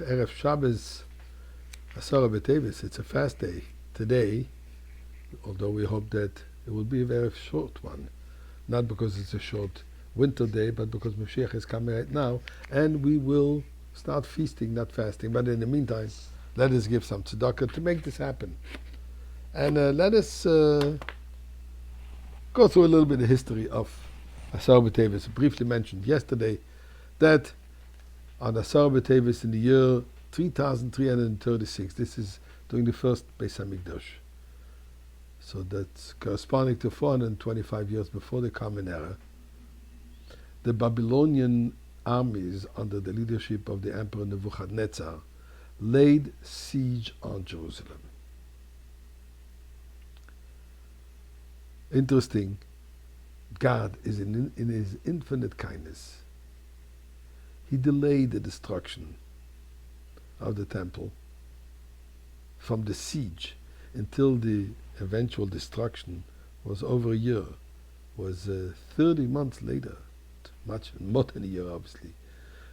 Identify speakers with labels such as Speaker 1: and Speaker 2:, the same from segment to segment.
Speaker 1: Erev Shabbos, Asara B'Tevis. It's a fast day today, although we hope that it will be a very short one. Not because it's a short winter day, but because Mashiach is coming right now, and we will start feasting, not fasting. But in the meantime, let us give some tzedakah to make this happen. And let us go through a little bit of history of Asara B'Tevis. Briefly mentioned yesterday that on Asara B'Tevis in the year 3336, this is during the first Beis Hamikdash. So that's corresponding to 425 years before the Common Era. The Babylonian armies under the leadership of the Emperor Nebuchadnezzar laid siege on Jerusalem. Interesting, God is in His infinite kindness. He delayed the destruction of the temple from the siege until the eventual destruction was over a year, was 30 months later, much more than a year obviously,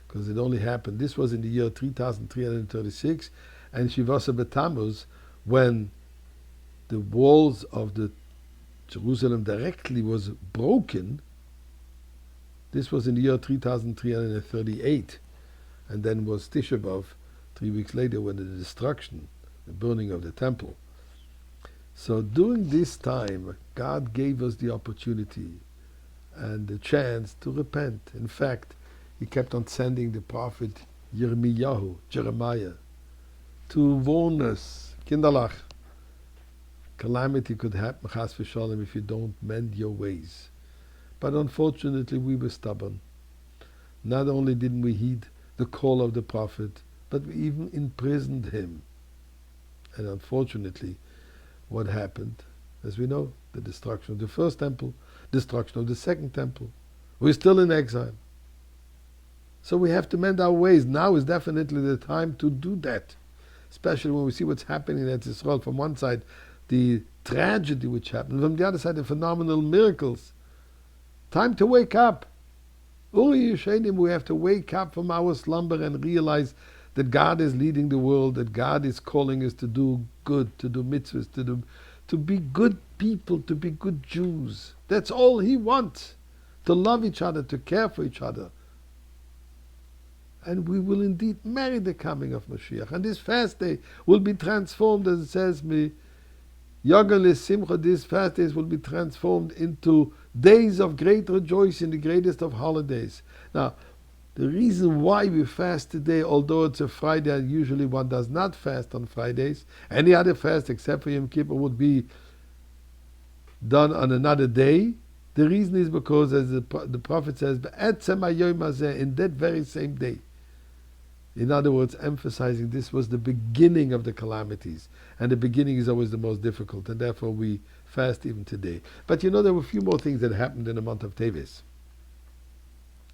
Speaker 1: because it only happened, this was in the year 3336, and Shivasa B'Tammuz, when the walls of the Jerusalem directly was broken. This was in the year 3338, and then was Tisha B'Av 3 weeks later, when the destruction, the burning of the temple. So during this time, God gave us the opportunity and the chance to repent. In fact, He kept on sending the prophet Jeremiah, to warn us, Kinderlach, calamity could happen, chas v'shalom, if you don't mend your ways. But unfortunately, we were stubborn. Not only didn't we heed the call of the prophet, but we even imprisoned him. And unfortunately, what happened? As we know, the destruction of the first temple, destruction of the second temple. We're still in exile. So we have to mend our ways. Now is definitely the time to do that. Especially when we see what's happening in Israel. From one side, the tragedy which happened. From the other side, the phenomenal miracles. Time to wake up. Uri Yishenim, we have to wake up from our slumber and realize that God is leading the world, that God is calling us to do good, to do mitzvahs, to be good people, to be good Jews. That's all He wants. To love each other, to care for each other. And we will indeed marry the coming of Mashiach. And this fast day will be transformed, as it says, Yogalis Simcha, these fast days will be transformed into days of great rejoicing, the greatest of holidays. Now, the reason why we fast today, although it's a Friday and usually one does not fast on Fridays, any other fast except for Yom Kippur would be done on another day. The reason is because, as the Prophet says, in that very same day. In other words, emphasizing this was the beginning of the calamities. And the beginning is always the most difficult, and therefore we fast even today. But you know, there were a few more things that happened in the month of Teves.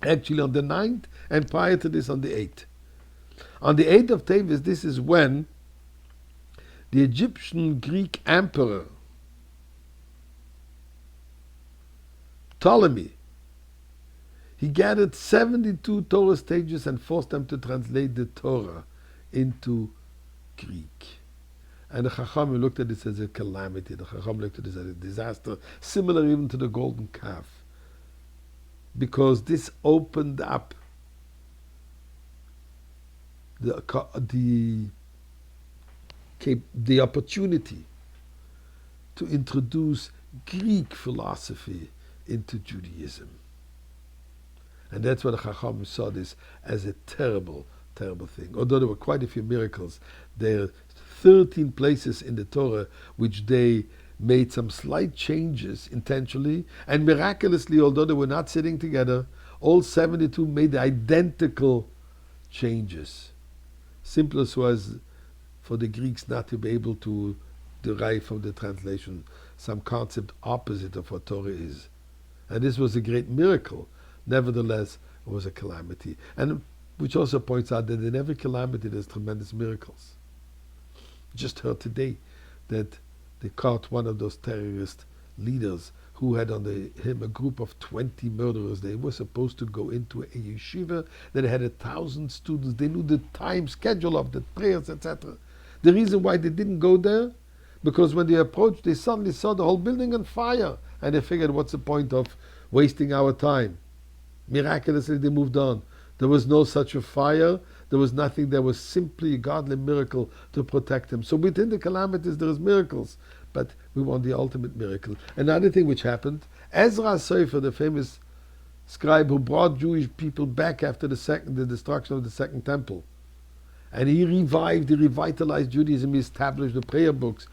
Speaker 1: Actually on the 9th, and prior to this on the 8th. On the 8th of Teves, this is when the Egyptian Greek emperor Ptolemy, he gathered 72 Torah sages and forced them to translate the Torah into Greek. And the Chachamim looked at this as a calamity. The Chachamim looked at this as a disaster, similar even to the golden calf. Because this opened up the opportunity to introduce Greek philosophy into Judaism. And that's why the Chacham saw this as a terrible, terrible thing. Although there were quite a few miracles, there are 13 places in the Torah which they made some slight changes intentionally, and miraculously, although they were not sitting together, all 72 made identical changes. Simplest was for the Greeks not to be able to derive from the translation some concept opposite of what Torah is. And this was a great miracle. Nevertheless, it was a calamity. And which also points out that in every calamity there's tremendous miracles. Just heard today that they caught one of those terrorist leaders who had under him a group of 20 murderers. They were supposed to go into a yeshiva that had 1,000 students. They knew the time schedule of the prayers, etc. The reason why they didn't go there, because when they approached, they suddenly saw the whole building on fire, and they figured, what's the point of wasting our time? Miraculously, they moved on. There was no such a fire. There was nothing. There was simply a godly miracle to protect them. So within the calamities, there is miracles. But we want the ultimate miracle. Another thing which happened, Ezra Sofer, the famous scribe who brought Jewish people back after the destruction of the Second Temple, and he revitalized Judaism. He established the prayer books,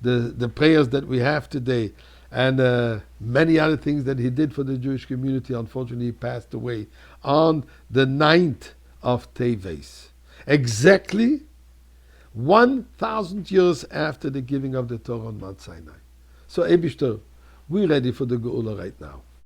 Speaker 1: the prayers that we have today, and many other things that he did for the Jewish community. Unfortunately, he passed away on the 9th of Tevet, exactly 1,000 years after the giving of the Torah on Mount Sinai. So, Eibishter, we're ready for the Geula right now.